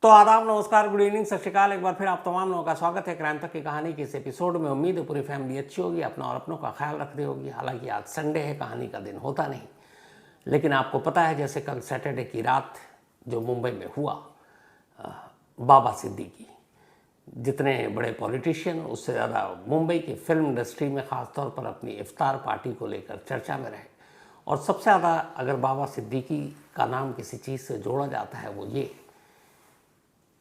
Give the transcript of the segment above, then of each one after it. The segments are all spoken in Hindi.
तो आदाब, नमस्कार, गुड इवनिंग, सत श्रीकाल। एक बार फिर आप तमाम लोगों का स्वागत है क्राइम तक की कहानी के इस एपिसोड में। उम्मीद है पूरी फैमिली अच्छी होगी, अपना और अपनों का ख्याल रख रही होगी। हालांकि आज संडे है, कहानी का दिन होता नहीं, लेकिन आपको पता है जैसे कल सैटरडे की रात जो मुंबई में हुआ, बाबा सिद्दीकी, जितने बड़े पॉलिटिशियन उससे ज़्यादा मुंबई की फिल्म इंडस्ट्री में ख़ासतौर पर अपनी इफ्तार पार्टी को लेकर चर्चा में रहे। और सबसे ज़्यादा अगर बाबा सिद्दीकी का नाम किसी चीज़ से जोड़ा जाता है वो ये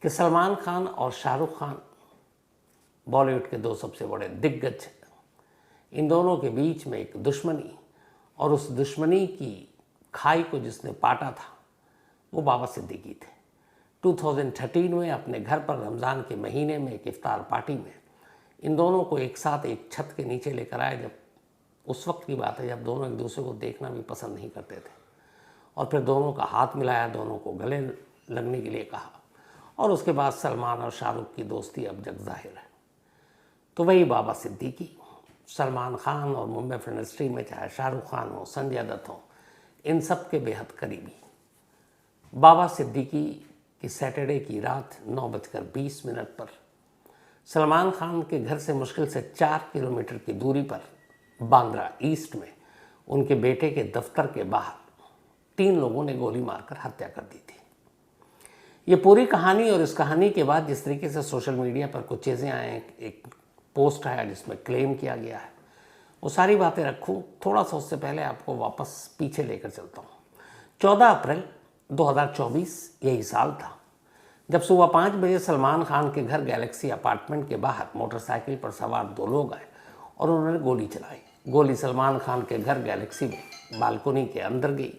कि सलमान खान और शाहरुख खान बॉलीवुड के दो सबसे बड़े दिग्गज, इन दोनों के बीच में एक दुश्मनी, और उस दुश्मनी की खाई को जिसने पाटा था वो बाबा सिद्दीकी थे। 2013 में अपने घर पर रमज़ान के महीने में एक इफ्तार पार्टी में इन दोनों को एक साथ एक छत के नीचे लेकर आए। जब उस वक्त की बात है जब दोनों एक दूसरे को देखना भी पसंद नहीं करते थे, और फिर दोनों का हाथ मिलाया, दोनों को गले लगने के लिए कहा, और उसके बाद सलमान और शाहरुख की दोस्ती अब जग जाहिर है। तो वही बाबा सिद्दीकी, सलमान खान और मुंबई फिल्म इंडस्ट्री में चाहे शाहरुख खान हो, संजय दत्त हो, इन सब के बेहद करीबी बाबा सिद्दीकी की सैटरडे की रात 9:20 पर सलमान खान के घर से मुश्किल से 4 किलोमीटर की दूरी पर बांद्रा ईस्ट में उनके बेटे के दफ्तर के बाहर 3 लोगों ने गोली मारकर हत्या कर दी थी। ये पूरी कहानी, और इस कहानी के बाद जिस तरीके से सोशल मीडिया पर कुछ चीज़ें आए, एक पोस्ट आया जिसमें क्लेम किया गया है, वो सारी बातें रखूँ, थोड़ा सा उससे पहले आपको वापस पीछे लेकर चलता हूँ। 14 अप्रैल 2024 यही साल था जब सुबह 5 बजे सलमान खान के घर गैलेक्सी अपार्टमेंट के बाहर मोटरसाइकिल पर सवार 2 लोग आए और उन्होंने गोली चलाई। गोली सलमान खान के घर गैलेक्सी में बालकोनी के अंदर गई।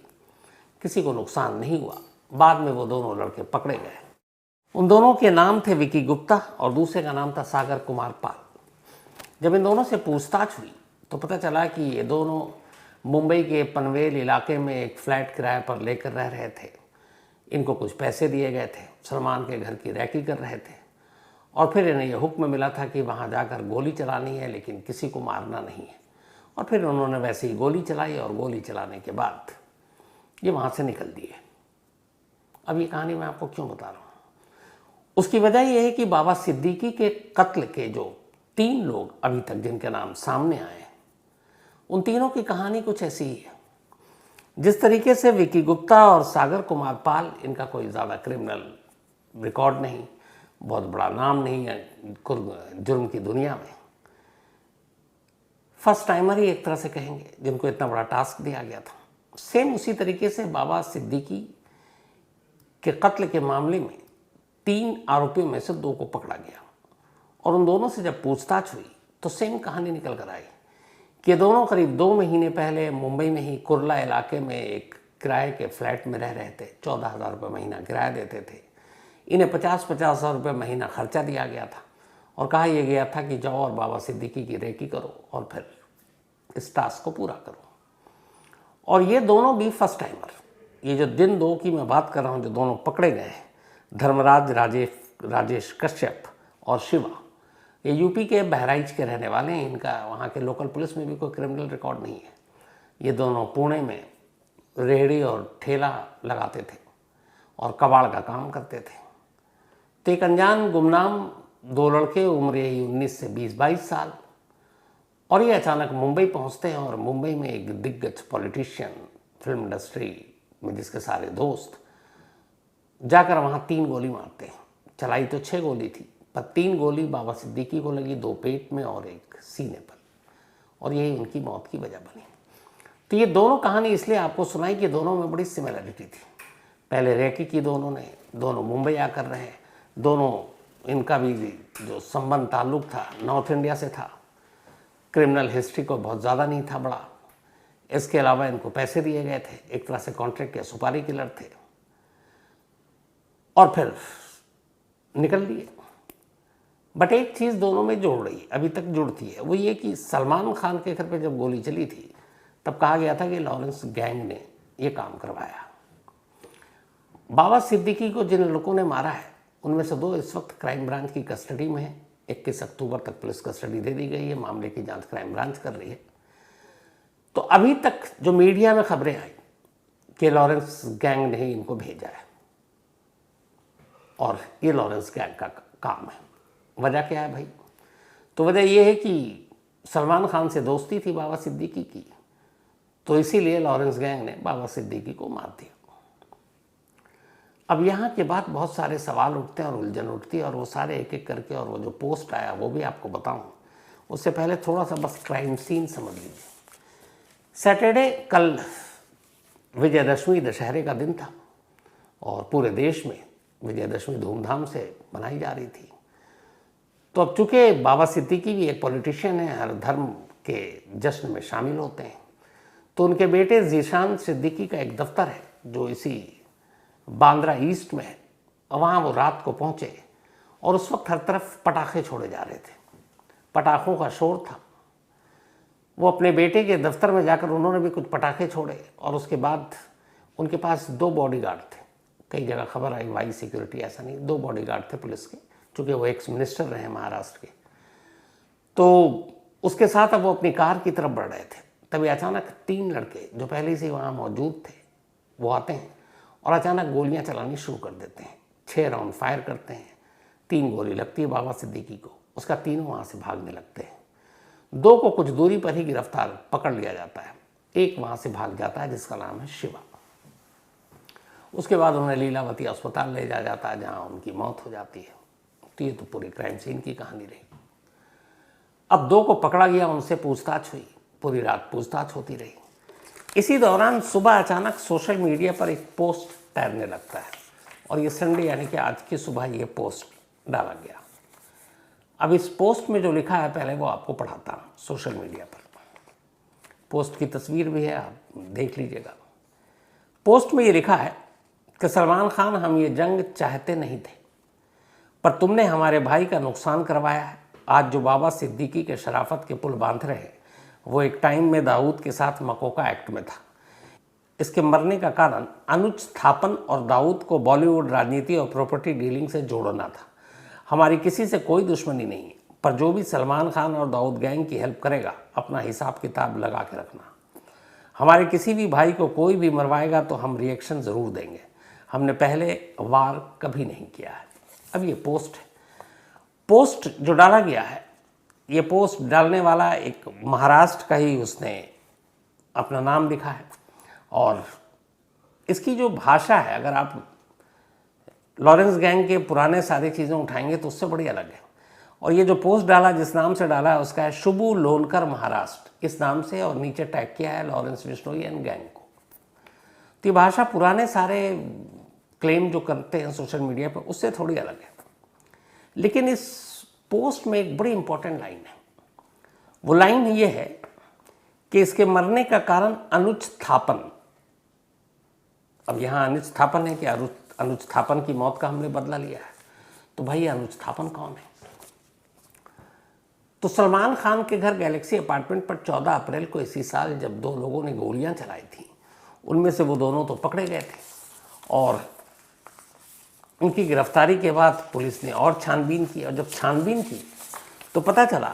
किसी को नुकसान नहीं हुआ। बाद में वो दोनों लड़के पकड़े गए। उन दोनों के नाम थे विकी गुप्ता और दूसरे का नाम था सागर कुमार पाल। जब इन दोनों से पूछताछ हुई तो पता चला कि ये दोनों मुंबई के पनवेल इलाके में एक फ्लैट किराए पर लेकर रह रहे थे। इनको कुछ पैसे दिए गए थे, सलमान के घर की रैकी कर रहे थे, और फिर इन्हें यह हुक्म मिला था कि वहाँ जाकर गोली चलानी है, लेकिन किसी को मारना नहीं है। और फिर उन्होंने वैसे ही गोली चलाई, और गोली चलाने के बाद ये वहाँ से निकल दिए। अब ये कहानी मैं आपको क्यों बता रहा हूँ, उसकी वजह यह है कि बाबा सिद्दीकी के कत्ल के जो 3 लोग अभी तक जिनके नाम सामने आए, उन तीनों की कहानी कुछ ऐसी ही है। जिस तरीके से विकी गुप्ता और सागर कुमार पाल, इनका कोई ज़्यादा क्रिमिनल रिकॉर्ड नहीं, बहुत बड़ा नाम नहीं है जुर्म की दुनिया में, फर्स्ट टाइमर ही एक तरह से कहेंगे जिनको इतना बड़ा टास्क दिया गया था। सेम उसी तरीके से बाबा सिद्दीकी के कत्ल के मामले में 3 आरोपियों में से 2 को पकड़ा गया, और उन दोनों से जब पूछताछ हुई तो सेम कहानी निकल कर आई कि दोनों करीब 2 महीने पहले मुंबई में ही कुर्ला इलाके में एक किराए के फ्लैट में रह रहे थे। 14,000 रुपये महीना किराया देते थे। इन्हें 50-50 हज़ार रुपये महीना खर्चा दिया गया था, और कहा यह गया था कि जाओ और बाबा सिद्दीकी की रेकी करो और फिर इस टास्क को पूरा करो। और ये दोनों भी फर्स्ट टाइमर, ये जो दिन 2 की मैं बात कर रहा हूँ, जो दोनों पकड़े गए, धर्मराज राजेश कश्यप और शिवा, ये यूपी के बहराइच के रहने वाले हैं। इनका वहाँ के लोकल पुलिस में भी कोई क्रिमिनल रिकॉर्ड नहीं है। ये दोनों पुणे में रेहड़ी और ठेला लगाते थे और कबाड़ का काम करते थे। तो एक अनजान गुमनाम 2 लड़के, उम्र यही 19 से 20-22 साल, और ये अचानक मुंबई पहुँचते हैं, और मुंबई में एक दिग्गज पॉलिटिशियन, फिल्म इंडस्ट्री में जिसके सारे दोस्त, जाकर वहाँ 3 गोली मारते हैं। चलाई तो 6 गोली थी, पर 3 गोली बाबा सिद्दीकी को लगी, 2 पेट में और 1 सीने पर, और यही उनकी मौत की वजह बनी। तो ये दोनों कहानी इसलिए आपको सुनाई कि दोनों में बड़ी सिमिलरिटी थी। पहले रैकी की दोनों मुंबई आकर रहे, दोनों, इनका भी जो संबंध ताल्लुक था नॉर्थ इंडिया से था। क्रिमिनल हिस्ट्री को बहुत ज़्यादा नहीं था बड़ा। इसके अलावा इनको पैसे दिए गए थे, एक तरह से कॉन्ट्रैक्ट के सुपारी किलर थे, और फिर निकल लिए। बट एक चीज़ दोनों में जोड़ रही, अभी तक जुड़ती है, वो ये कि सलमान खान के घर पे जब गोली चली थी तब कहा गया था कि लॉरेंस गैंग ने ये काम करवाया। बाबा सिद्दीकी को जिन लोगों ने मारा है उनमें से 2 इस वक्त क्राइम ब्रांच की कस्टडी में है। 21 अक्टूबर तक पुलिस कस्टडी दे दी गई है। मामले की जांच क्राइम ब्रांच कर रही है। तो अभी तक जो मीडिया में खबरें आई कि लॉरेंस गैंग ने ही इनको भेजा है, और ये लॉरेंस गैंग का काम है। वजह क्या है भाई? तो वजह ये है कि सलमान खान से दोस्ती थी बाबा सिद्दीकी की, तो इसीलिए लॉरेंस गैंग ने बाबा सिद्दीकी को मार दिया। अब यहाँ के बाद बहुत सारे सवाल उठते हैं और उलझन उठती है, और वो सारे एक एक करके, और वो जो पोस्ट आया वो भी आपको बताऊं। उससे पहले थोड़ा सा बस क्राइम सीन समझ लीजिए। सैटरडे, कल विजयदशमी, दशहरे का दिन था और पूरे देश में विजयदशमी धूमधाम से मनाई जा रही थी। तो अब चूंकि बाबा सिद्दीकी भी एक पॉलिटिशियन है, हर धर्म के जश्न में शामिल होते हैं, तो उनके बेटे जीशान सिद्दीकी का एक दफ्तर है जो इसी बांद्रा ईस्ट में है। वहाँ वो रात को पहुँचे और उस वक्त हर तरफ पटाखे छोड़े जा रहे थे, पटाखों का शोर था। वो अपने बेटे के दफ्तर में जाकर उन्होंने भी कुछ पटाखे छोड़े, और उसके बाद उनके पास 2 बॉडीगार्ड थे। कई जगह खबर आई वाई सिक्योरिटी, ऐसा नहीं, 2 बॉडीगार्ड थे पुलिस के, चूँकि वो एक्स मिनिस्टर रहे महाराष्ट्र के। तो उसके साथ अब वो अपनी कार की तरफ बढ़ रहे थे, तभी अचानक 3 लड़के जो पहले से वहाँ मौजूद थे वो आते हैं और अचानक गोलियां चलानी शुरू कर देते हैं। 6 राउंड फायर करते हैं, 3 गोली लगती है बाबा सिद्दीकी को, उसका तीनों वहाँ से भागने लगते हैं। 2 को कुछ दूरी पर ही गिरफ्तार पकड़ लिया जाता है, एक वहाँ से भाग जाता है जिसका नाम है शिवा। उसके बाद उन्हें लीलावती अस्पताल ले जाया जाता है जहाँ उनकी मौत हो जाती है। तो ये तो पूरी क्राइम सीन की कहानी रही। अब 2 को पकड़ा गया, उनसे पूछताछ हुई, पूरी रात पूछताछ होती रही। इसी दौरान सुबह अचानक सोशल मीडिया पर एक पोस्ट तैरने लगता है, और ये संडे यानी कि आज की सुबह ये पोस्ट डाला गया। अब इस पोस्ट में जो लिखा है पहले वो आपको पढ़ाता हूँ। सोशल मीडिया पर पोस्ट की तस्वीर भी है, आप देख लीजिएगा। पोस्ट में ये लिखा है कि सलमान खान, हम ये जंग चाहते नहीं थे, पर तुमने हमारे भाई का नुकसान करवाया है। आज जो बाबा सिद्दीकी के शराफत के पुल बांध रहे हैं वो एक टाइम में दाऊद के साथ मकोका एक्ट में था। इसके मरने का कारण अनुज थापन और दाऊद को बॉलीवुड राजनीति और प्रॉपर्टी डीलिंग से जोड़ना था। हमारी किसी से कोई दुश्मनी नहीं है, पर जो भी सलमान खान और दाऊद गैंग की हेल्प करेगा अपना हिसाब किताब लगा के रखना। हमारे किसी भी भाई को कोई भी मरवाएगा तो हम रिएक्शन ज़रूर देंगे। हमने पहले वार कभी नहीं किया है। अब ये पोस्ट है, पोस्ट जो डाला गया है, ये पोस्ट डालने वाला एक महाराष्ट्र का ही उसने अपना नाम लिखा है, और इसकी जो भाषा है, अगर आप लॉरेंस गैंग के पुराने सारी चीज़ें उठाएंगे तो उससे बड़ी अलग है। और ये जो पोस्ट डाला, जिस नाम से डाला है उसका है शुभू लोनकर महाराष्ट्र, इस नाम से, और नीचे टैग किया है लॉरेंस बिश्नोई एंड गैंग को। तो ये भाषा पुराने सारे क्लेम जो करते हैं सोशल मीडिया पर उससे थोड़ी अलग है। लेकिन इस पोस्ट में एक बड़ी इंपॉर्टेंट लाइन है। वो लाइन ये है कि इसके मरने का कारण अनुज थापन। अब यहां अनुज थापन है कि अनुज थापन की मौत का हमने बदला लिया है, तो भाई अनुज थापन कौन है? तो सलमान खान के घर गैलेक्सी अपार्टमेंट पर 14 अप्रैल को इसी साल जब 2 लोगों ने गोलियां चलाई थी, उनमें से वो दोनों तो पकड़े गए थे, और उनकी गिरफ्तारी के बाद पुलिस ने और छानबीन की, और जब छानबीन की तो पता चला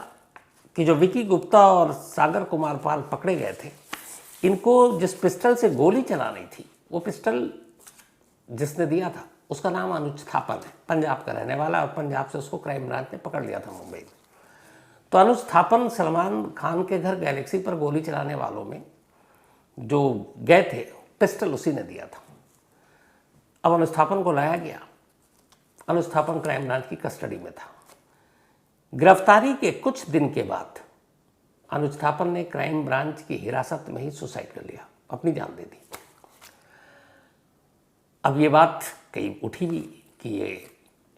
कि जो विकी गुप्ता और सागर कुमार पाल पकड़े गए थे, इनको जिस पिस्टल से गोली चलानी थी, वो पिस्टल जिसने दिया था उसका नाम अनुज थापन है, पंजाब का रहने वाला, और पंजाब से उसको क्राइम ब्रांच ने पकड़ लिया था मुंबई में। तो अनुज थापन सलमान खान के घर गैलेक्सी पर गोली चलाने वालों में जो गए थे, पिस्टल उसी ने दिया था। अब अनुज थापन को लाया गया, अनुज थापन क्राइम ब्रांच की कस्टडी में था। गिरफ्तारी के कुछ दिन के बाद अनुज थापन ने क्राइम ब्रांच की हिरासत में ही सुसाइड कर लिया, अपनी जान दे दी। अब ये बात कहीं उठी भी कि ये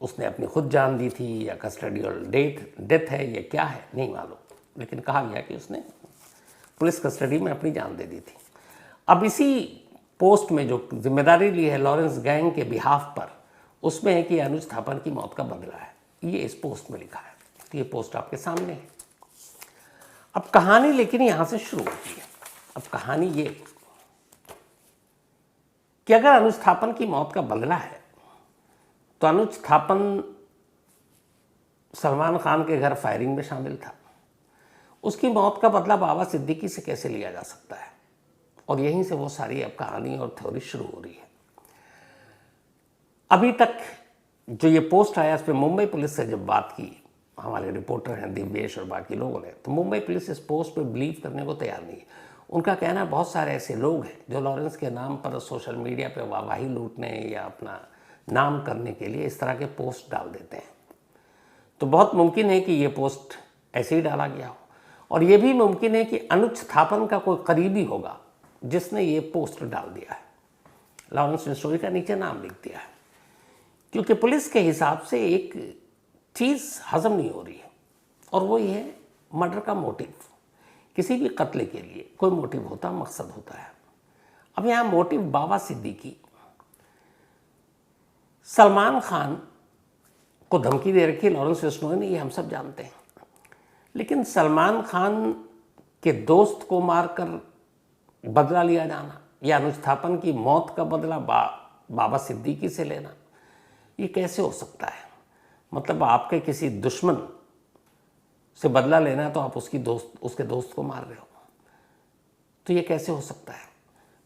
उसने अपनी खुद जान दी थी या कस्टडियल डेथ है, ये क्या है नहीं मालूम, लेकिन कहा गया कि उसने पुलिस कस्टडी में अपनी जान दे दी थी। अब इसी पोस्ट में जो जिम्मेदारी ली है लॉरेंस गैंग के बिहाफ पर, उसमें है कि अनुज थापन की मौत का बदला है, ये इस पोस्ट में लिखा है। तो ये पोस्ट आपके सामने है। अब कहानी लेकिन यहां से शुरू होती है। अब कहानी ये कि अगर अनुज थापन की मौत का बदला है तो अनुज थापन सलमान खान के घर फायरिंग में शामिल था, उसकी मौत का बदला बाबा सिद्दीकी से कैसे लिया जा सकता है? और यहीं से वो सारी अब कहानी और थ्योरी शुरू हो रही है। अभी तक जो ये पोस्ट आया इस पर मुंबई पुलिस से जब बात की, हमारे रिपोर्टर हैं दिव्येश और बाकी लोगों ने, तो मुंबई पुलिस इस पोस्ट पे बिलीव करने को तैयार नहीं है। उनका कहना है बहुत सारे ऐसे लोग हैं जो लॉरेंस के नाम पर सोशल मीडिया पे वाहवाही लूटने या अपना नाम करने के लिए इस तरह के पोस्ट डाल देते हैं। तो बहुत मुमकिन है कि ये पोस्ट ऐसे ही डाला गया हो, और ये भी मुमकिन है कि अनुज थापन का कोई करीबी होगा जिसने ये पोस्ट डाल दिया है, लॉरेंस बिश्नोई का नीचे नाम लिख दिया है। क्योंकि पुलिस के हिसाब से एक चीज़ हजम नहीं हो रही है, और वो ये है मर्डर का मोटिव। किसी भी कत्ले के लिए कोई मोटिव होता, मकसद होता है। अब यहाँ मोटिव बाबा सिद्दीकी सलमान खान को धमकी दे रखी लॉरेंस बिश्नोई ने, ये हम सब जानते हैं। लेकिन सलमान खान के दोस्त को मारकर बदला लिया जाना या अनुज थापन की मौत का बदला बाबा सिद्दीकी से लेना, ये कैसे हो सकता है? मतलब आपके किसी दुश्मन से बदला लेना है तो आप उसके दोस्त को मार रहे हो, तो ये कैसे हो सकता है?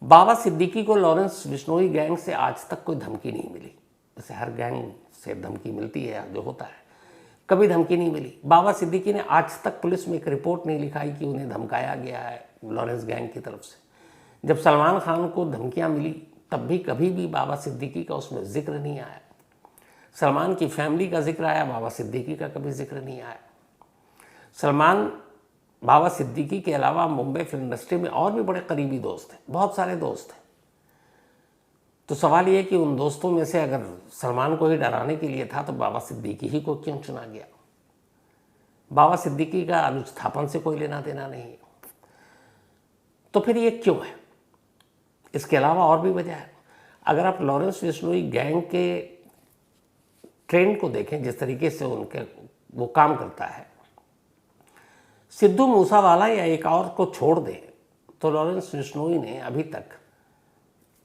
बाबा सिद्दीकी को लॉरेंस बिश्नोई गैंग से आज तक कोई धमकी नहीं मिली। जैसे हर गैंग से धमकी मिलती है जो होता है, कभी धमकी नहीं मिली। बाबा सिद्दीकी ने आज तक पुलिस में एक रिपोर्ट नहीं लिखाई कि उन्हें धमकाया गया है लॉरेंस गैंग की तरफ से। जब सलमान खान को धमकियां मिली तब भी कभी भी बाबा सिद्दीकी का उसमें जिक्र नहीं आया। सलमान की फैमिली का जिक्र आया, बाबा सिद्दीकी का कभी जिक्र नहीं आया। सलमान बाबा सिद्दीकी के अलावा मुंबई फिल्म इंडस्ट्री में और भी बड़े करीबी दोस्त हैं, बहुत सारे दोस्त हैं। तो सवाल ये है कि उन दोस्तों में से अगर सलमान को ही डराने के लिए था तो बाबा सिद्दीकी ही को क्यों चुना गया? बाबा सिद्दीकी का अनुज थापन से कोई लेना देना नहीं है, तो फिर ये क्यों है? इसके अलावा और भी वजह है। अगर आप लॉरेंस बिश्नोई गैंग के ट्रेंड को देखें, जिस तरीके से उनके वो काम करता है, सिद्धू मूसावाला या एक और को छोड़ दें तो लॉरेंस बिश्नोई ने अभी तक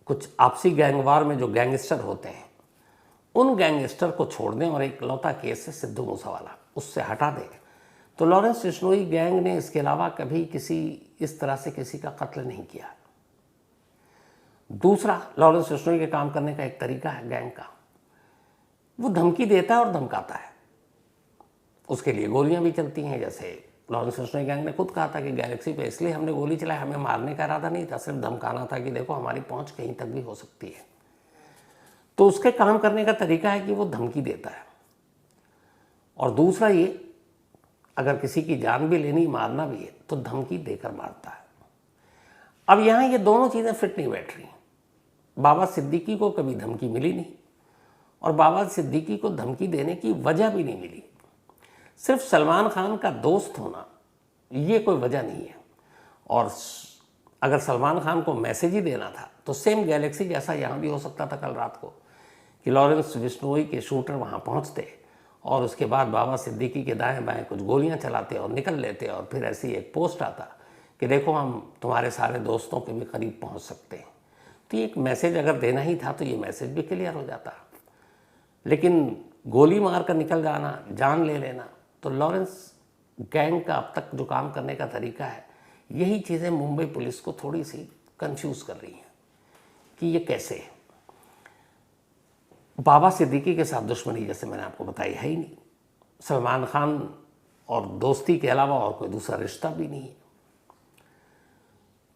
कुछ आपसी गैंगवार में जो गैंगस्टर होते हैं उन गैंगस्टर को छोड़ दें और एक लौता केस है सिद्धू मूसावाला, उससे हटा दें, तो लॉरेंस बिश्नोई गैंग ने इसके अलावा कभी किसी इस तरह से किसी का कत्ल नहीं किया। दूसरा, लॉरेंस बिश्नोई के काम करने का एक तरीका है गैंग का, वो धमकी देता है और धमकाता है। उसके लिए गोलियां भी चलती हैं। जैसे लॉरेंस बिश्नोई गैंग ने खुद कहा था कि गैलेक्सी पे इसलिए हमने गोली चलाई, हमें मारने का इरादा नहीं था, सिर्फ धमकाना था कि देखो हमारी पहुंच कहीं तक भी हो सकती है। तो उसके काम करने का तरीका है कि वो धमकी देता है। और दूसरा ये, अगर किसी की जान भी लेनी, मारना भी है, तो धमकी देकर मारता है। अब यहाँ ये दोनों चीज़ें फिट नहीं बैठ रही। बाबा सिद्दीकी को कभी धमकी मिली नहीं और बाबा सिद्दीकी को धमकी देने की वजह भी नहीं मिली। सिर्फ सलमान खान का दोस्त होना ये कोई वजह नहीं है। और अगर सलमान खान को मैसेज ही देना था तो सेम गैलेक्सी जैसा यहाँ भी हो सकता था कल रात को, कि लॉरेंस बिश्नोई के शूटर वहाँ पहुँचते और उसके बाद बाबा सिद्दीकी के दाएं बाएं कुछ गोलियाँ चलाते और निकल लेते, और फिर ऐसी एक पोस्ट आता कि देखो हम तुम्हारे सारे दोस्तों के भी करीब पहुँच सकते हैं। तो ये एक मैसेज अगर देना ही था तो ये मैसेज भी क्लियर हो जाता। लेकिन गोली मार कर निकल जाना, जान ले लेना, तो लॉरेंस गैंग का अब तक जो काम करने का तरीका है, यही चीज़ें मुंबई पुलिस को थोड़ी सी कंफ्यूज कर रही हैं कि ये कैसे है। बाबा सिद्दीकी के साथ दुश्मनी जैसे मैंने आपको बताई है ही नहीं। सलमान खान और दोस्ती के अलावा और कोई दूसरा रिश्ता भी नहीं है।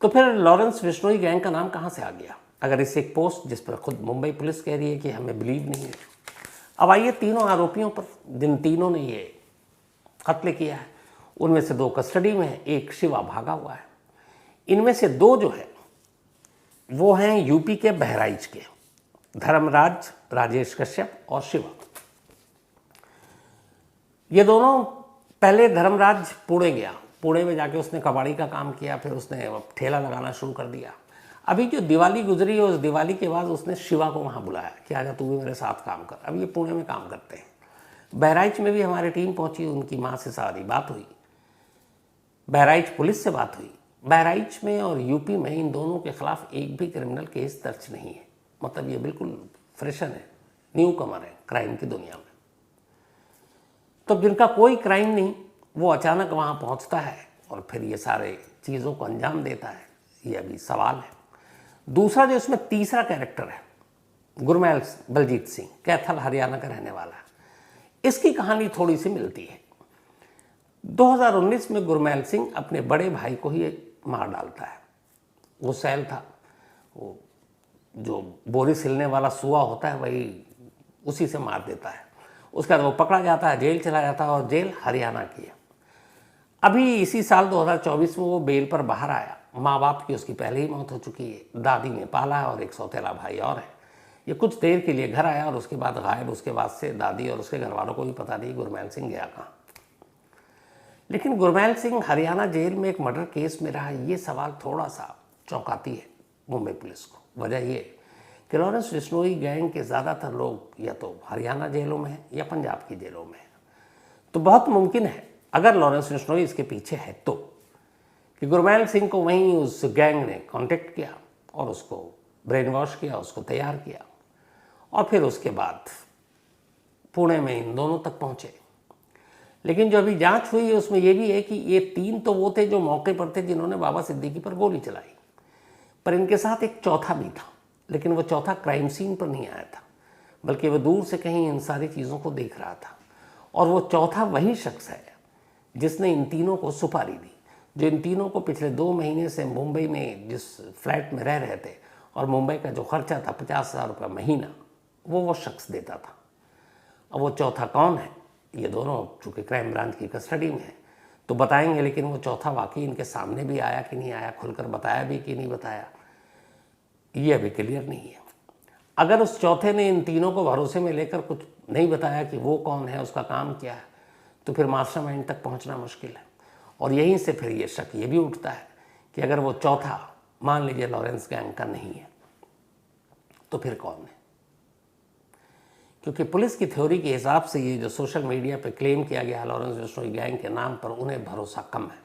तो फिर लॉरेंस बिश्नोई गैंग का नाम कहाँ से आ गया? अगर इस एक पोस्ट जिस पर खुद मुंबई पुलिस कह रही है कि हमें बिलीव नहीं है। अब आइए तीनों आरोपियों पर, जिन तीनों ने ये कत्ल किया है, उनमें से 2 कस्टडी में है, एक शिवा भागा हुआ है। इनमें से 2 जो है वो हैं यूपी के बहराइच के, धर्मराज राजेश कश्यप और शिवा। ये दोनों, पहले धर्मराज पुणे गया, पुणे में जाके उसने कबाड़ी का काम किया, फिर उसने ठेला लगाना शुरू कर दिया। अभी जो दिवाली गुजरी है उस दिवाली के बाद उसने शिवा को वहाँ बुलाया कि आजा तू भी मेरे साथ काम कर। अब ये पुणे में काम करते हैं। बहराइच में भी हमारी टीम पहुंची, उनकी माँ से सारी बात हुई, बहराइच पुलिस से बात हुई। बहराइच में और यूपी में इन दोनों के खिलाफ एक भी क्रिमिनल केस दर्ज नहीं है। मतलब ये बिल्कुल फ्रेशन है, न्यू कमर है क्राइम की दुनिया में। तो जिनका कोई क्राइम नहीं वो अचानक वहाँ पहुँचता है और फिर ये सारे चीज़ों को अंजाम देता है, ये अभी सवाल है। दूसरा जो इसमें तीसरा कैरेक्टर है गुरमैल बलजीत सिंह कैथल हरियाणा का रहने वाला है। इसकी कहानी थोड़ी सी मिलती है। 2019 में गुरमैल सिंह अपने बड़े भाई को ही मार डालता है। वो सैल था, वो जो बोरी सिलने वाला सुआ होता है वही उसी से मार देता है। उसके बाद वो पकड़ा जाता है, जेल चला जाता है और जेल हरियाणा की है। अभी इसी साल 2024 में वो बेल पर बाहर आया। माँ बाप की उसकी पहले ही मौत हो चुकी है, दादी ने पाला है और एक सौतेला भाई और है। ये कुछ देर के लिए घर आया और उसके बाद गायब। उसके बाद से दादी और उसके घर वालों को भी पता नहीं गुरमैल सिंह गया कहाँ। लेकिन गुरमैल सिंह हरियाणा जेल में एक मर्डर केस में रहा, ये सवाल थोड़ा सा चौंकाती है मुंबई पुलिस को। वजह ये कि लॉरेंस बिश्नोई गैंग के ज़्यादातर लोग या तो हरियाणा जेलों में हैं या पंजाब की जेलों में हैं। तो बहुत मुमकिन है, अगर लॉरेंस बिश्नोई इसके पीछे है, तो कि गुरमैल सिंह को वहीं उस गैंग ने कांटेक्ट किया और उसको ब्रेन वॉश किया, उसको तैयार किया और फिर उसके बाद पुणे में इन दोनों तक पहुँचे। लेकिन जो अभी जांच हुई है उसमें यह भी है कि ये 3 तो वो थे जो मौके पर थे जिन्होंने बाबा सिद्दीकी पर गोली चलाई, पर इनके साथ एक चौथा भी था। लेकिन वो चौथा क्राइम सीन पर नहीं आया था, बल्कि वो दूर से कहीं इन सारी चीज़ों को देख रहा था। और वो चौथा वही शख्स है जिसने इन तीनों को सुपारी दी, जो इन तीनों को पिछले 2 महीने से मुंबई में जिस फ्लैट में रह रहे थे और मुंबई का जो खर्चा था 50,000 रुपये महीना, वो शख्स देता था। अब वो चौथा कौन है, ये दोनों चूँकि क्राइम ब्रांच की कस्टडी में है तो बताएंगे। लेकिन वो चौथा वाकई इनके सामने भी आया कि नहीं आया, खुलकर बताया भी कि नहीं बताया, ये अभी क्लियर नहीं है। अगर उस चौथे ने इन तीनों को भरोसे में लेकर कुछ नहीं बताया कि वो कौन है, उसका काम क्या है, तो फिर मास्टरमाइंड तक पहुंचना मुश्किल है। और यहीं से फिर ये शक ये भी उठता है कि अगर वो चौथा मान लीजिए लॉरेंस गैंग का नहीं है तो फिर कौन है। क्योंकि पुलिस की थ्योरी के हिसाब से ये जो सोशल मीडिया पे क्लेम किया गया लॉरेंस बिश्नोई गैंग के नाम पर, उन्हें भरोसा कम है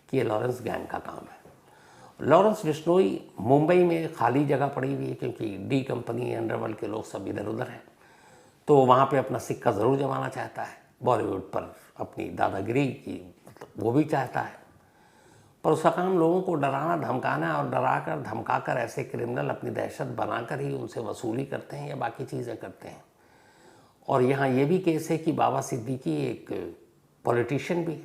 कि ये लॉरेंस गैंग का काम है। लॉरेंस बिश्नोई मुंबई में खाली जगह पड़ी हुई है क्योंकि डी कंपनी, अंडरवर्ल्ड के लोग सब इधर उधर हैं, तो वहाँ पे अपना सिक्का ज़रूर जमाना चाहता है। बॉलीवुड पर अपनी दादागिरी की मतलब वो भी चाहता है, पर उसका काम लोगों को डराना धमकाना और डराकर धमकाकर ऐसे क्रिमिनल अपनी दहशत बनाकर ही उनसे वसूली करते हैं या बाकी चीज़ें करते हैं। और यहाँ ये भी केस है कि बाबा सिद्दीकी एक पॉलिटिशियन भी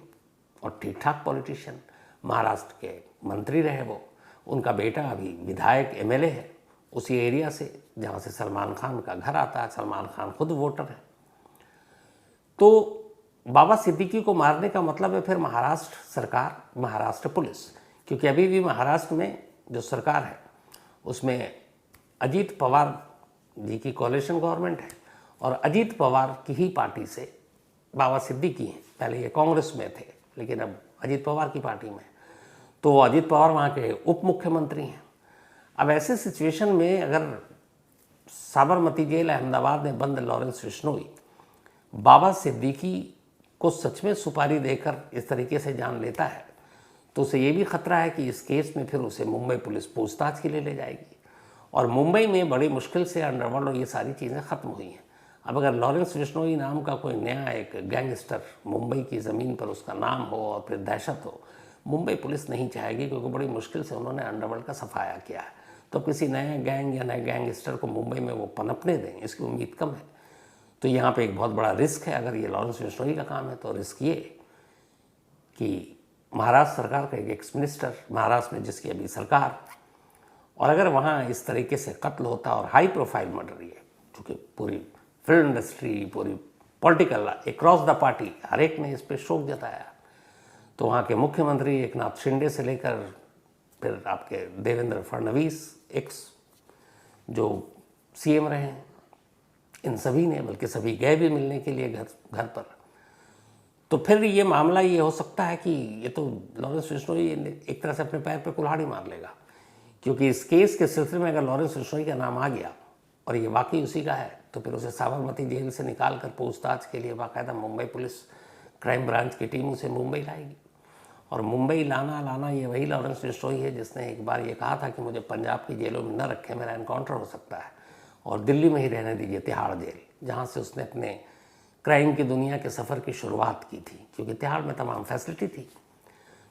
और ठीक ठाक पॉलिटिशियन, महाराष्ट्र के मंत्री रहे वो, उनका बेटा अभी विधायक एमएलए है उसी एरिया से जहाँ से सलमान खान का घर आता है। सलमान खान खुद वोटर है। तो बाबा सिद्दीकी को मारने का मतलब है फिर महाराष्ट्र सरकार, महाराष्ट्र पुलिस, क्योंकि अभी भी महाराष्ट्र में जो सरकार है उसमें अजीत पवार जी की कोalition गवर्नमेंट है और अजीत पवार की ही पार्टी से बाबा सिद्दीकी हैं। पहले ये कांग्रेस में थे लेकिन अब अजीत पवार की पार्टी में, तो अजीत पवार वहाँ के उप मुख्यमंत्री हैं। अब ऐसे सिचुएशन में अगर साबरमती जेल अहमदाबाद में बंद लॉरेंस बिश्नोई बाबा सिद्दीकी को सच में सुपारी देकर इस तरीके से जान लेता है, तो उसे ये भी खतरा है कि इस केस में फिर उसे मुंबई पुलिस पूछताछ के लिए ले जाएगी और मुंबई में बड़ी मुश्किल से अंडरवर्ल्ड और ये सारी चीज़ें ख़त्म हुई हैं। अब अगर लॉरेंस बिश्नोई नाम का कोई नया एक गैंगस्टर मुंबई की ज़मीन पर उसका नाम हो और फिर दहशत हो, मुंबई पुलिस नहीं चाहेगी, क्योंकि बड़ी मुश्किल से उन्होंने अंडरवर्ल्ड का सफाया किया है। तो किसी नए गैंग या नए गैंगस्टर को मुंबई में वो पनपने दें, इसकी उम्मीद कम है। तो यहाँ पे एक बहुत बड़ा रिस्क है। अगर ये लॉरेंस बिश्नोई का काम है तो रिस्क ये कि महाराष्ट्र सरकार का एक एक्स मिनिस्टर, महाराष्ट्र में जिसकी अभी सरकार, और अगर वहाँ इस तरीके से कत्ल होता और हाई प्रोफाइल मर्डर ये, चूँकि पूरी फिल्म इंडस्ट्री, पूरी पॉलिटिकल अक्रॉस द पार्टी हर एक ने इस पर शोक जताया, तो वहाँ के मुख्यमंत्री एकनाथ शिंदे से लेकर फिर आपके देवेंद्र फडणवीस एक्स जो सीएम रहे हैं, इन सभी ने, बल्कि सभी गए भी मिलने के लिए घर पर। तो फिर ये मामला ये हो सकता है कि ये तो लॉरेंस बिश्नोई एक तरह से अपने पैर पे कुल्हाड़ी मार लेगा, क्योंकि इस केस के सिलसिले में अगर लॉरेंस बिश्नोई का नाम आ गया और ये वाकई उसी का है, तो फिर उसे साबरमती जेल से निकाल कर पूछताछ के लिए बाकायदा मुंबई पुलिस क्राइम ब्रांच की टीम उसे मुंबई लाएगी। और मुंबई लाना ये वही लॉरेंस बिश्नोई है जिसने एक बार ये कहा था कि मुझे पंजाब की जेलों में न रखें, मेरा एनकाउंटर हो सकता है, और दिल्ली में ही रहने दीजिए, तिहाड़ जेल, जहाँ से उसने अपने क्राइम की दुनिया के सफ़र की शुरुआत की थी, क्योंकि तिहाड़ में तमाम फैसिलिटी थी।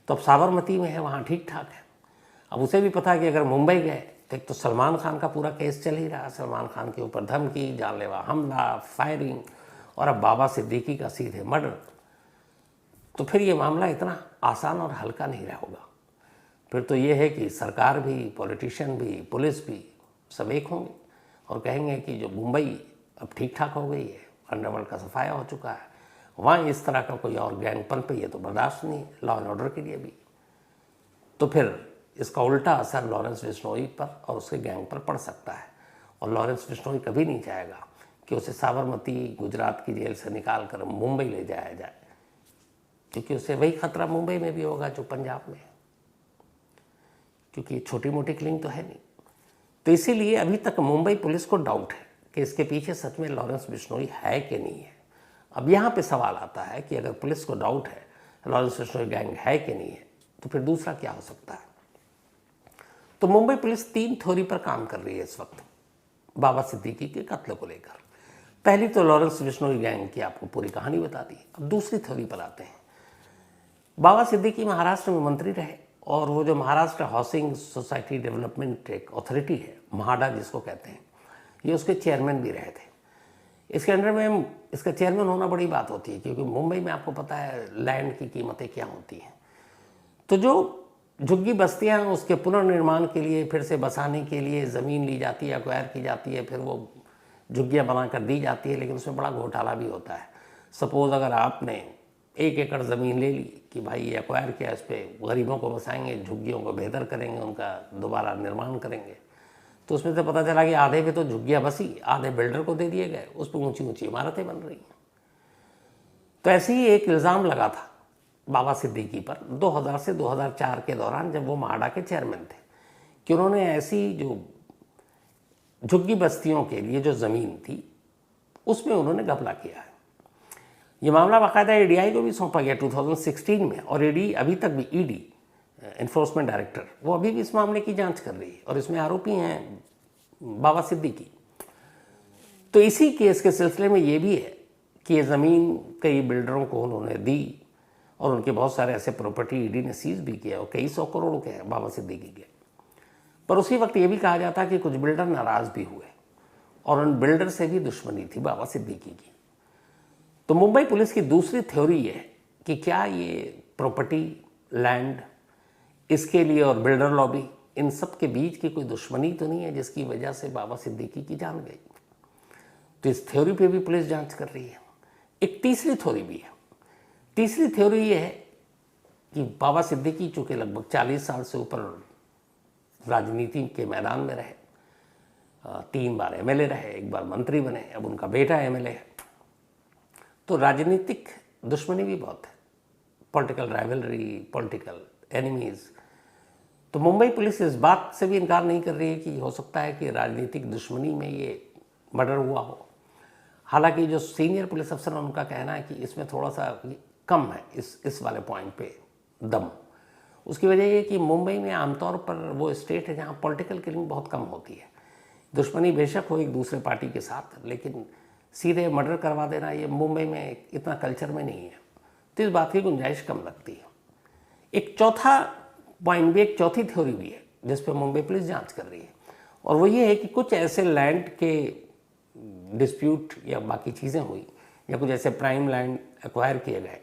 तो अब साबरमती में है, वहाँ ठीक ठाक है। अब उसे भी पता है कि अगर मुंबई गए तो एक तो सलमान खान का पूरा केस चल ही रहा, सलमान खान के ऊपर धमकी, जानलेवा हमला, फायरिंग, और अब बाबा सिद्दीकी का सीधे मर्डर। तो फिर ये मामला इतना आसान और हल्का नहीं होगा। फिर तो ये है कि सरकार भी, पॉलिटिशियन भी, पुलिस भी सब एक होंगे और कहेंगे कि जो मुंबई अब ठीक ठाक हो गई है, अंडरवर्ल्ड का सफाया हो चुका है, वहाँ इस तरह का कोई और गैंग पनपे ये तो बर्दाश्त नहीं है, लॉ एंड ऑर्डर के लिए भी। तो फिर इसका उल्टा असर लॉरेंस बिश्नोई पर और उसके गैंग पर पड़ सकता है। और लॉरेंस बिश्नोई कभी नहीं चाहेगा कि उसे साबरमती गुजरात की जेल से निकाल कर मुंबई ले जाया जाए, क्योंकि उसे वही खतरा मुंबई में भी होगा जो पंजाब में है, क्योंकि छोटी मोटी किलिंग तो है नहीं। तो इसीलिए अभी तक मुंबई पुलिस को डाउट है कि इसके पीछे सच में लॉरेंस बिश्नोई है कि नहीं है। अब यहाँ पे सवाल आता है कि अगर पुलिस को डाउट है लॉरेंस बिश्नोई गैंग है कि नहीं है, तो फिर दूसरा क्या हो सकता है। तो मुंबई पुलिस 3 थ्योरी पर काम कर रही है इस वक्त बाबा सिद्दीकी के कत्ल को लेकर। पहली तो लॉरेंस बिश्नोई गैंग की आपको पूरी कहानी बता दी। अब दूसरी थ्योरी पर आते हैं। बाबा सिद्दीकी महाराष्ट्र में मंत्री रहे और वो जो महाराष्ट्र हाउसिंग सोसाइटी डेवलपमेंट एक अथॉरिटी है, महाडा जिसको कहते हैं, ये उसके चेयरमैन भी रहे थे। इसके अंडर में इसका चेयरमैन होना बड़ी बात होती है, क्योंकि मुंबई में आपको पता है लैंड की कीमतें क्या होती हैं। तो जो झुग्गी बस्तियां हैं उसके पुनर्निर्माण के लिए, फिर से बसाने के लिए ज़मीन ली जाती है, एक्वायर की जाती है, फिर वो झुग्गियाँ बनाकर दी जाती है, लेकिन उसमें बड़ा घोटाला भी होता है। सपोज़ अगर आपने 1 एकड़ ज़मीन ले ली कि भाई ये एक्वायर किया, इस पर गरीबों को बसाएंगे, झुग्गियों को बेहतर करेंगे, उनका दोबारा निर्माण करेंगे, तो उसमें से पता चला कि आधे पे तो झुग्गियाँ बसी, आधे बिल्डर को दे दिए गए, उस पर ऊंची ऊंची इमारतें बन रही हैं। तो ऐसे ही एक इल्ज़ाम लगा था बाबा सिद्दीकी पर 2000 से 2004 के दौरान, जब वो महाडा के चेयरमैन थे, कि उन्होंने ऐसी जो झुग्गी बस्तियों के लिए जो ज़मीन थी उसमें उन्होंने घपला किया है। ये मामला बाकायदा ईडीआई को भी सौंपा गया 2016 में, और ईडी अभी तक भी, ईडी इन्फोर्समेंट डायरेक्टर, वो अभी भी इस मामले की जांच कर रही है और इसमें आरोपी हैं बाबा सिद्दीकी। तो इसी केस के सिलसिले में ये भी है कि ये ज़मीन कई बिल्डरों को उन्होंने दी और उनके बहुत सारे ऐसे प्रॉपर्टी ईडी ने सीज भी किया और कई 100 करोड़ के हैं बाबा सिद्दीकी के। पर उसी वक्त ये भी कहा जाता कि कुछ बिल्डर नाराज़ भी हुए और उन बिल्डर से भी दुश्मनी थी बाबा सिद्दीकी की। तो मुंबई पुलिस की दूसरी थ्योरी ये है कि क्या ये प्रॉपर्टी, लैंड, इसके लिए और बिल्डर लॉबी, इन सब के बीच की कोई दुश्मनी तो नहीं है जिसकी वजह से बाबा सिद्दीकी की जान गई। तो इस थ्योरी पे भी पुलिस जांच कर रही है। एक तीसरी थ्योरी भी है। तीसरी थ्योरी ये है कि बाबा सिद्दीकी चूँकि लगभग 40 साल से ऊपर राजनीति के मैदान में रहे, 3 बार एमएलए रहे, 1 बार मंत्री बने, अब उनका बेटा एमएलए है, तो राजनीतिक दुश्मनी भी बहुत है, पॉलिटिकल राइवलरी, पॉलिटिकल एनिमीज़। तो मुंबई पुलिस इस बात से भी इनकार नहीं कर रही है कि हो सकता है कि राजनीतिक दुश्मनी में ये मर्डर हुआ हो। हालांकि जो सीनियर पुलिस अफसर हैं उनका कहना है कि इसमें थोड़ा सा कम है इस वाले पॉइंट पे दम। उसकी वजह ये कि मुंबई में आमतौर पर वो स्टेट है जहाँ पॉलिटिकल किलिंग बहुत कम होती है। दुश्मनी बेशक हो एक दूसरे पार्टी के साथ, लेकिन सीधे मर्डर करवा देना ये मुंबई में इतना कल्चर में नहीं है, तो इस बात की गुंजाइश कम लगती है। एक चौथा पॉइंट भी, एक चौथी थ्योरी भी है जिस पर मुंबई पुलिस जांच कर रही है, और वो ये है कि कुछ ऐसे लैंड के डिस्प्यूट या बाकी चीज़ें हुई, या कुछ ऐसे प्राइम लैंड एक्वायर किए गए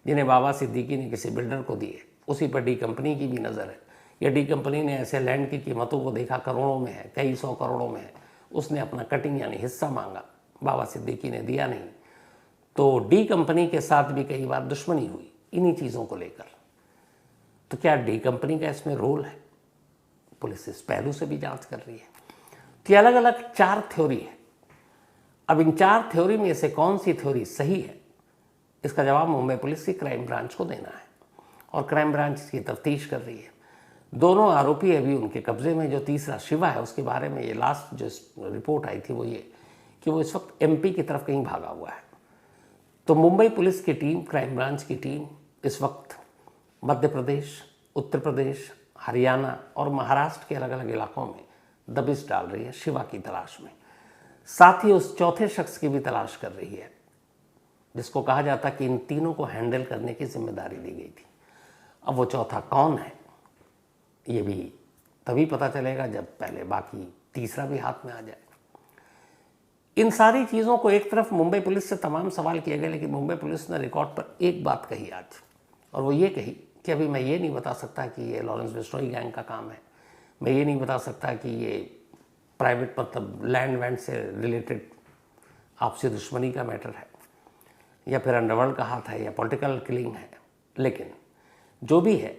जिन्हें बाबा सिद्दीकी ने किसी बिल्डर को दिए, उसी पर डी कंपनी की भी नज़र है, या डी कंपनी ने ऐसे लैंड की कीमतों को देखा करोड़ों में है, कई 100 करोड़ों में है, उसने अपना कटिंग यानी हिस्सा मांगा, बाबा सिद्दीकी ने दिया नहीं, तो डी कंपनी के साथ भी कई बार दुश्मनी हुई इन्हीं चीज़ों को लेकर। तो क्या डी कंपनी का इसमें रोल है? पुलिस इस पहलू से भी जांच कर रही है। तो ये अलग अलग 4 थ्योरी है। अब इन 4 थ्योरी में से कौन सी थ्योरी सही है, इसका जवाब मुंबई पुलिस की क्राइम ब्रांच को देना है, और क्राइम ब्रांच इसकी तफ्तीश कर रही है। दोनों आरोपी अभी उनके कब्जे में। जो तीसरा शिवा है, उसके बारे में ये लास्ट जो रिपोर्ट आई थी वो ये कि वो इस वक्त एमपी की तरफ कहीं भागा हुआ है। तो मुंबई पुलिस की टीम, क्राइम ब्रांच की टीम इस वक्त मध्य प्रदेश, उत्तर प्रदेश, हरियाणा और महाराष्ट्र के अलग अलग इलाकों में दबिश डाल रही है शिवा की तलाश में। साथ ही उस चौथे शख्स की भी तलाश कर रही है जिसको कहा जाता कि इन तीनों को हैंडल करने की जिम्मेदारी दी गई थी। अब वो चौथा कौन है ये भी तभी पता चलेगा जब पहले बाकी तीसरा भी हाथ में आ जाए। इन सारी चीज़ों को एक तरफ मुंबई पुलिस से तमाम सवाल किए गए, लेकिन मुंबई पुलिस ने रिकॉर्ड पर एक बात कही आज, और वो ये कही कि अभी मैं ये नहीं बता सकता कि ये लॉरेंस बिश्नोई गैंग का काम है, मैं ये नहीं बता सकता कि ये प्राइवेट मतलब लैंड वैंड से रिलेटेड आपसी दुश्मनी का मैटर है या फिर अंडरवर्ल्ड का हाथ है या पॉलिटिकल किलिंग है, लेकिन जो भी है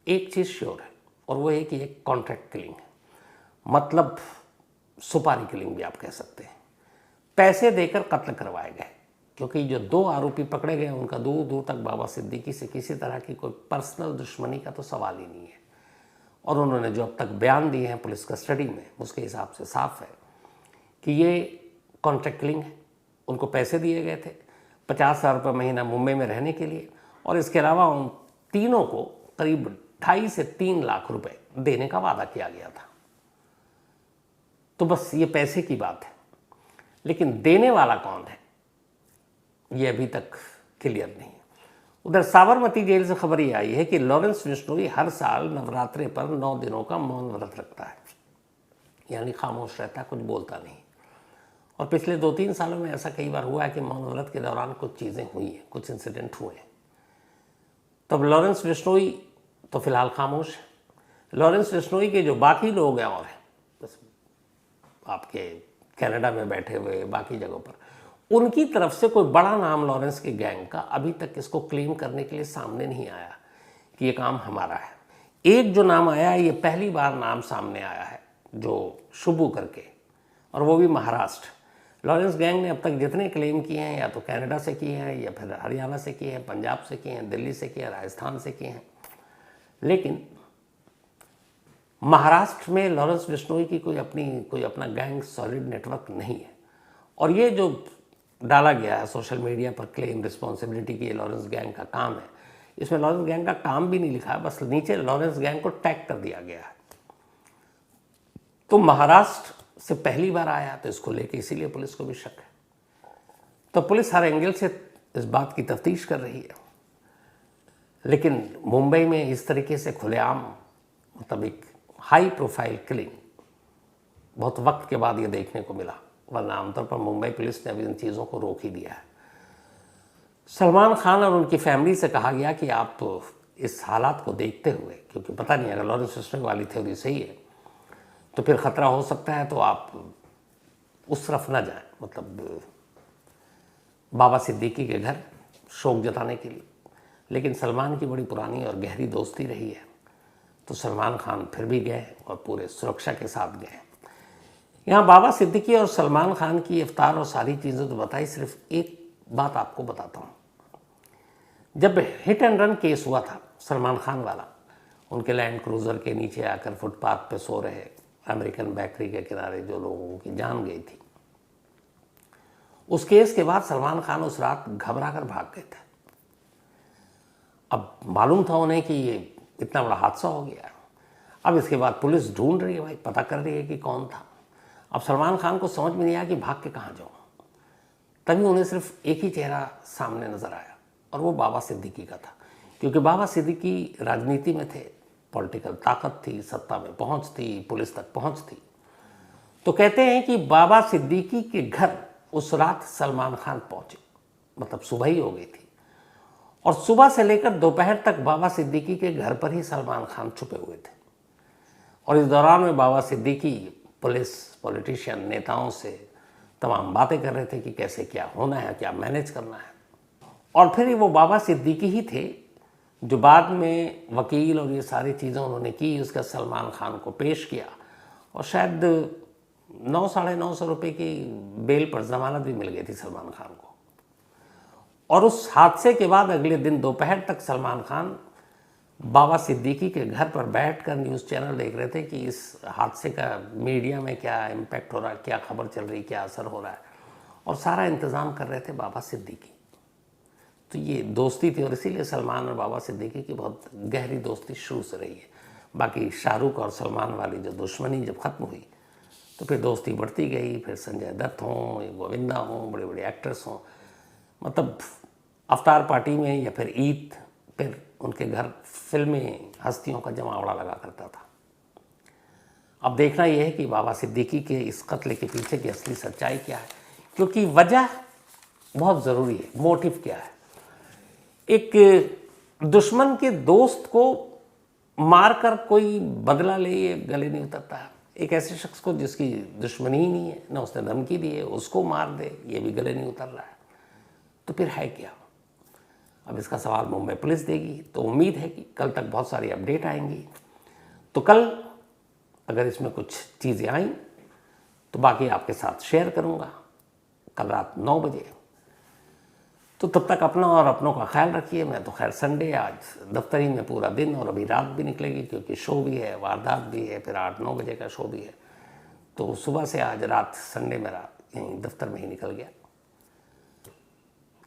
एक चीज़ श्योर है, और वो है कि एक कॉन्ट्रैक्ट किलिंग है, मतलब सुपारी किलिंग भी आप कह सकते हैं। पैसे देकर कत्ल करवाए गए, क्योंकि जो 2 आरोपी पकड़े गए उनका दूर दूर तक बाबा सिद्दीकी से किसी तरह की कोई पर्सनल दुश्मनी का तो सवाल ही नहीं है, और उन्होंने जो अब तक बयान दिए हैं पुलिस कस्टडी में उसके हिसाब से साफ है कि ये कॉन्ट्रैक्ट किलिंग है। उनको पैसे दिए गए थे 50,000 रुपये महीना मुंबई में रहने के लिए, और इसके अलावा उन तीनों को करीब 2.5 से 3 लाख रुपए देने का वादा किया गया था। तो बस ये पैसे की बात है, लेकिन देने वाला कौन है ये अभी तक क्लियर नहीं है। उधर साबरमती जेल से खबर ये आई है कि लॉरेंस बिश्नोई हर साल नवरात्रे पर 9 दिनों का मौन व्रत रखता है, यानी खामोश रहता है, कुछ बोलता नहीं। और पिछले 2-3 सालों में ऐसा कई बार हुआ है कि मौन व्रत के दौरान कुछ चीज़ें हुई हैं, कुछ इंसिडेंट हुए हैं। तब लॉरेंस बिश्नोई तो फिलहाल खामोश है। लॉरेंस बिश्नोई के जो बाकी लोग हैं और हैं, बस आपके कनाडा में बैठे हुए बाकी जगहों पर, उनकी तरफ से कोई बड़ा नाम लॉरेंस के गैंग का अभी तक इसको क्लेम करने के लिए सामने नहीं आया कि ये काम हमारा है। एक जो नाम आया है, ये पहली बार नाम सामने आया है, जो शुभू करके, और वो भी महाराष्ट्र। लॉरेंस गैंग ने अब तक जितने क्लेम किए हैं या तो कनाडा से किए हैं या फिर हरियाणा से किए हैं, पंजाब से किए हैं, दिल्ली से किए हैं, राजस्थान से किए हैं, लेकिन महाराष्ट्र में लॉरेंस बिश्नोई की कोई अपना गैंग सॉलिड नेटवर्क नहीं है। और ये जो डाला गया है सोशल मीडिया पर क्लेम रिस्पॉन्सिबिलिटी की ये लॉरेंस गैंग का काम है, इसमें लॉरेंस गैंग का काम भी नहीं लिखा है, बस नीचे लॉरेंस गैंग को टैग कर दिया गया है। तो महाराष्ट्र से पहली बार आया, तो इसको लेके इसीलिए पुलिस को भी शक है। तो पुलिस हर एंगल से इस बात की तफ्तीश कर रही है, लेकिन मुंबई में इस तरीके से खुलेआम मतलब एक हाई प्रोफाइल किलिंग बहुत वक्त के बाद ये देखने को मिला, वरना आमतौर पर मुंबई पुलिस ने अभी इन चीज़ों को रोक ही दिया है। सलमान खान और उनकी फैमिली से कहा गया कि आप इस हालात को देखते हुए, क्योंकि पता नहीं अगर लॉरेंस बिश्नोई वाली थ्योरी सही है तो फिर ख़तरा हो सकता है, तो आप उस तरफ ना जाएं, मतलब बाबा सिद्दीकी के घर शोक जताने के लिए। लेकिन सलमान की बड़ी पुरानी और गहरी दोस्ती रही है, तो सलमान खान फिर भी गए और पूरे सुरक्षा के साथ गए। यहाँ बाबा सिद्दीकी और सलमान खान की इफ्तार और सारी चीज़ें तो बताई, सिर्फ एक बात आपको बताता हूँ। जब हिट एंड रन केस हुआ था सलमान खान वाला, उनके लैंड क्रूज़र के नीचे आकर फुटपाथ पे सो रहे अमेरिकन बेकरी के किनारे जो लोगों की जान गई थी, उस केस के बाद सलमान खान उस रात घबरा कर भाग गए थे। अब मालूम था उन्हें कि ये इतना बड़ा हादसा हो गया। अब इसके बाद पुलिस ढूंढ रही है, भाई पता कर रही है कि कौन था। अब सलमान खान को समझ में नहीं आया कि भाग के कहाँ जाऊँ। तभी उन्हें सिर्फ एक ही चेहरा सामने नजर आया, और वो बाबा सिद्दीकी का था, क्योंकि बाबा सिद्दीकी राजनीति में थे, पॉलिटिकल ताकत थी, सत्ता में पहुंच थी, पुलिस तक पहुंच थी। तो कहते हैं कि बाबा सिद्दीकी के घर उस रात सलमान खान पहुंचे, मतलब सुबह ही हो गई थी, और सुबह से लेकर दोपहर तक बाबा सिद्दीकी के घर पर ही सलमान खान छुपे हुए थे। और इस दौरान में बाबा सिद्दीकी पुलिस, पॉलिटिशियन, नेताओं से तमाम बातें कर रहे थे कि कैसे क्या होना है, क्या मैनेज करना है। और फिर वो बाबा सिद्दीकी ही थे जो बाद में वकील और ये सारी चीज़ें उन्होंने की, उसका सलमान खान को पेश किया, और शायद 900-950 रुपये की बेल पर जमानत भी मिल गई थी सलमान खान को। और उस हादसे के बाद अगले दिन दोपहर तक सलमान खान बाबा सिद्दीकी के घर पर बैठकर न्यूज़ चैनल देख रहे थे कि इस हादसे का मीडिया में क्या इम्पैक्ट हो रहा है, क्या खबर चल रही, क्या असर हो रहा है, और सारा इंतज़ाम कर रहे थे बाबा सिद्दीकी। तो ये दोस्ती थी, और इसीलिए सलमान और बाबा सिद्दीकी की बहुत गहरी दोस्ती शुरू से रही है। बाकी शाहरुख और सलमान वाली जो दुश्मनी जब ख़त्म हुई तो फिर दोस्ती बढ़ती गई। फिर संजय दत्त हों, गोविंदा हों, बड़े बड़े एक्टर्स हों, मतलब अवतार पार्टी में या फिर ईद, फिर उनके घर फिल्मी हस्तियों का जमावड़ा लगा करता था। अब देखना यह है कि बाबा सिद्दीकी के इस कत्ल के पीछे की असली सच्चाई क्या है, क्योंकि वजह बहुत ज़रूरी है। मोटिव क्या है? एक दुश्मन के दोस्त को मारकर कोई बदला ले, ये गले नहीं उतरता है। एक ऐसे शख्स को जिसकी दुश्मनी ही नहीं है, ना उसने धमकी दी है, उसको मार दे, ये भी गले नहीं उतर रहा है। तो फिर है क्या? अब इसका सवाल मुंबई पुलिस देगी। तो उम्मीद है कि कल तक बहुत सारी अपडेट आएंगी। तो कल अगर इसमें कुछ चीज़ें आईं तो बाकी आपके साथ शेयर करूँगा कल रात 9 बजे। तो तब तक अपना और अपनों का ख्याल रखिए। मैं तो खैर संडे, आज दफ्तरी में पूरा दिन और अभी रात भी निकलेगी, क्योंकि शो भी है, वारदात भी है, फिर 8-9 बजे का शो भी है। तो सुबह से आज रात, संडे में रात यहीं दफ्तर में ही निकल गया।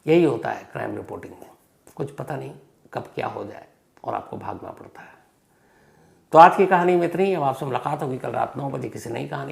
यही होता है क्राइम रिपोर्टिंग में, कुछ पता नहीं कब क्या हो जाए और आपको भागना पड़ता है। तो आज की कहानी में इतनी ही। अब आपसे मुलाकात होगी कल रात 9 बजे किसी नई कहानी।